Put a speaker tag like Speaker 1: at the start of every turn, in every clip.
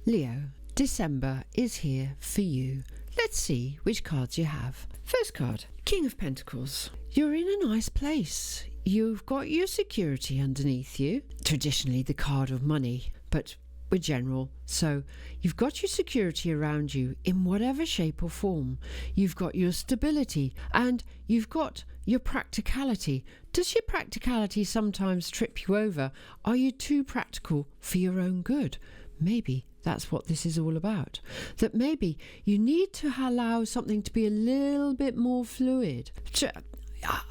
Speaker 1: Leo, December is here for you. Let's see which cards you have. First card, King of Pentacles. You're in a nice place. You've got your security underneath you. Traditionally the card of money, but we're general. So you've got your security around you in whatever shape or form. You've got your stability and you've got your practicality. Does your practicality sometimes trip you over? Are you too practical for your own good? Maybe that's what this is all about. That maybe you need to allow something to be a little bit more fluid.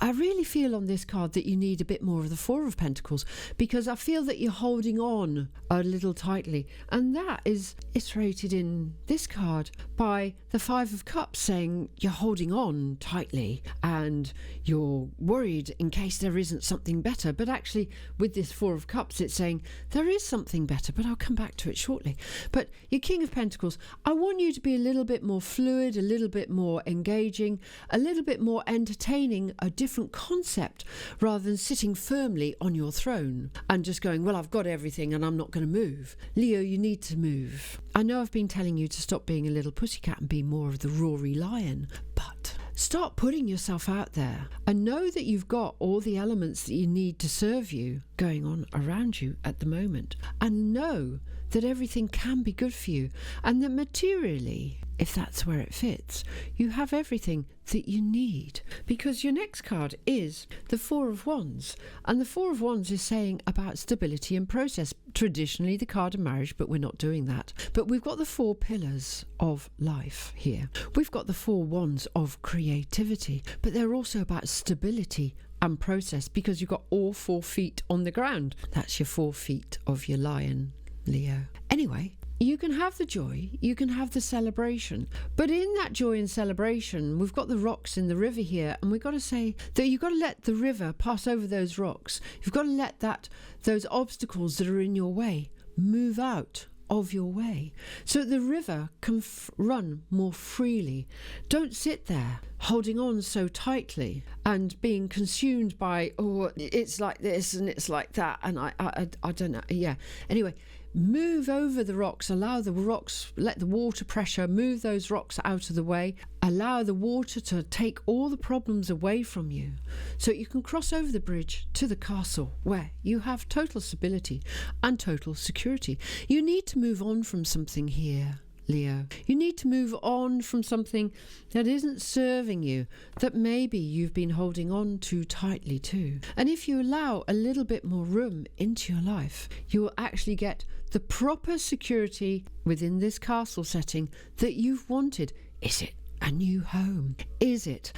Speaker 1: I really feel on this card that you need a bit more of the Four of Pentacles, because I feel that you're holding on a little tightly, and that is iterated in this card by the Five of Cups, saying you're holding on tightly and you're worried in case there isn't something better. But actually with this Four of Cups it's saying there is something better, but I'll come back to it shortly. But your King of Pentacles, I want you to be a little bit more fluid, a little bit more engaging, a little bit more entertaining a different concept, rather than sitting firmly on your throne and just going, well, I've got everything and I'm not going to move. Leo, you need to move. I know I've been telling you to stop being a little pussycat and be more of the roary lion, but start putting yourself out there and know that you've got all the elements that you need to serve you going on around you at the moment, and know that everything can be good for you, and that materially, if that's where it fits, you have everything that you need. Because your next card is the Four of Wands, and the Four of Wands is saying about stability and process. Traditionally the card of marriage, but we're not doing that. But we've got the four pillars of life here. We've got the four wands of creativity, but they're also about stability and process, because you've got all 4 feet on the ground. That's your 4 feet of your lion, Leo. Anyway, you can have the joy, you can have the celebration, but in that joy and celebration, we've got the rocks in the river here, and we've got to say that you've got to let the river pass over those rocks. You've got to let those obstacles that are in your way move out of your way, so the river can run more freely. Don't sit there holding on so tightly and being consumed by, oh, it's like this and it's like that, and I don't know. Yeah. Anyway, move over the rocks, allow the rocks, let the water pressure move those rocks out of the way, allow the water to take all the problems away from you, so you can cross over the bridge to the castle where you have total stability and total security. You need to move on from something here, Leo. You need to move on from something that isn't serving you, that maybe you've been holding on too tightly to. And if you allow a little bit more room into your life, you will actually get the proper security within this castle setting that you've wanted. Is it a new home? Is it,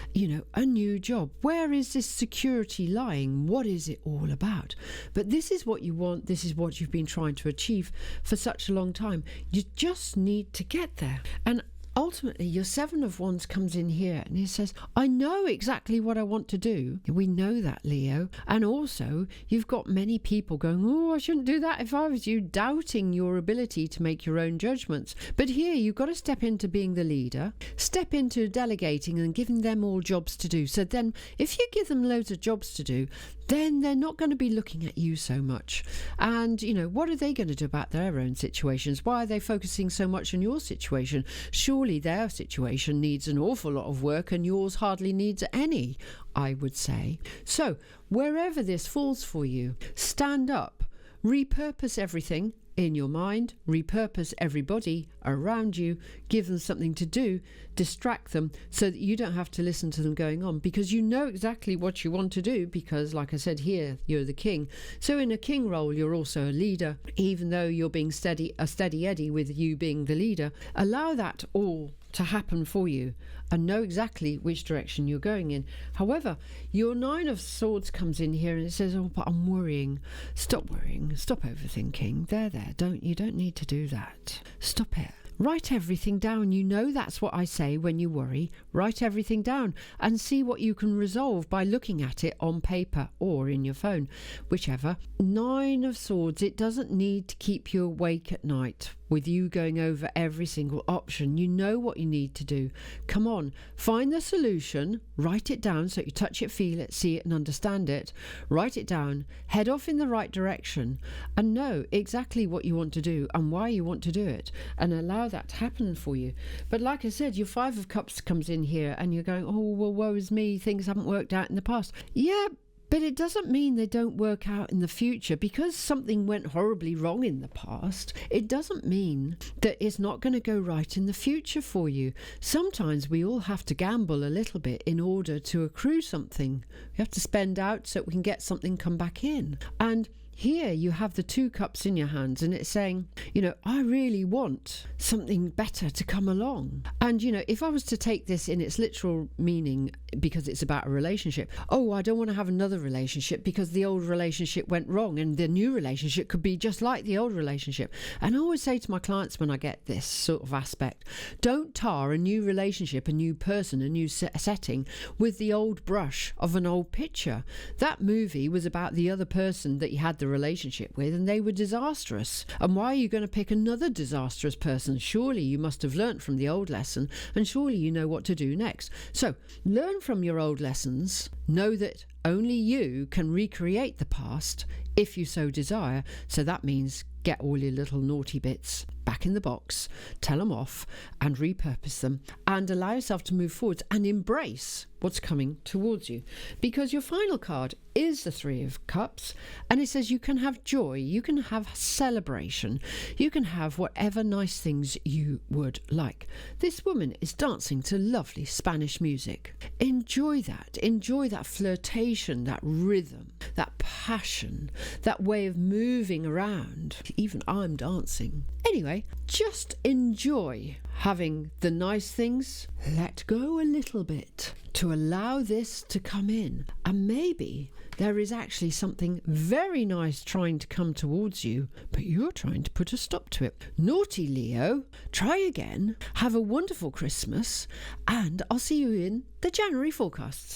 Speaker 1: a new job? Where is this security lying? What is it all about? But this is what you want. This is what you've been trying to achieve for such a long time. You just need to get there. And ultimately, your Seven of Wands comes in here and it says, I know exactly what I want to do. We know that, Leo. And also, you've got many people going, oh, I shouldn't do that if I was you, doubting your ability to make your own judgments. But here, you've got to step into being the leader, step into delegating and giving them all jobs to do. So then, if you give them loads of jobs to do, then they're not going to be looking at you so much. And, what are they going to do about their own situations? Why are they focusing so much on your situation? Surely their situation needs an awful lot of work and yours hardly needs any, I would say. So, wherever this falls for you, stand up, repurpose everything in your mind, repurpose everybody around you, give them something to do, distract them so that you don't have to listen to them going on, because you know exactly what you want to do, because like I said here, you're the king. So in a king role, you're also a leader, even though you're being a steady Eddie with you being the leader. Allow that all to happen for you and know exactly which direction you're going in. However, your Nine of Swords comes in here and it says, oh, but I'm worrying. Stop worrying. Stop overthinking. There. You don't need to do that. Stop it. Write everything down. You know that's what I say when you worry. Write everything down and see what you can resolve by looking at it on paper or in your phone, whichever. Nine of Swords, it doesn't need to keep you awake at night with you going over every single option. You know what you need to do. Come on, find the solution, write it down so you touch it, feel it, see it and understand it. Write it down, head off in the right direction and know exactly what you want to do and why you want to do it, and allow that to happen for you. But like I said, your Five of Cups comes in here and you're going, oh, well, woe is me, things haven't worked out in the past. Yeah, but it doesn't mean they don't work out in the future. Because something went horribly wrong in the past, it doesn't mean that it's not going to go right in the future for you. Sometimes we all have to gamble a little bit in order to accrue something. We have to spend out so we can get something come back in. And here you have the 2 cups in your hands and it's saying, you know, I really want something better to come along. And, you know, if I was to take this in its literal meaning, because it's about a relationship, oh, I don't want to have another relationship because the old relationship went wrong and the new relationship could be just like the old relationship. And I always say to my clients when I get this sort of aspect, don't tar a new relationship, a new person, a new setting with the old brush of an old picture. That movie was about the other person that you had the relationship with and they were disastrous. And why are you going to pick another disastrous person? Surely you must have learnt from the old lesson and surely you know what to do next. So learn from your old lessons. Know that only you can recreate the past if you so desire. So that means get all your little naughty bits back in the box, tell them off and repurpose them, and allow yourself to move forwards and embrace what's coming towards you. Because your final card is the 3 of Cups and it says you can have joy, you can have celebration, you can have whatever nice things you would like. This woman is dancing to lovely Spanish music. Enjoy that flirtation, that rhythm, that passion, that way of moving around. Even I'm dancing. Anyway, just enjoy having the nice things. Let go a little bit to allow this to come in. And maybe there is actually something very nice trying to come towards you, but you're trying to put a stop to it. Naughty Leo, try again. Have a wonderful Christmas, and I'll see you in the January forecasts.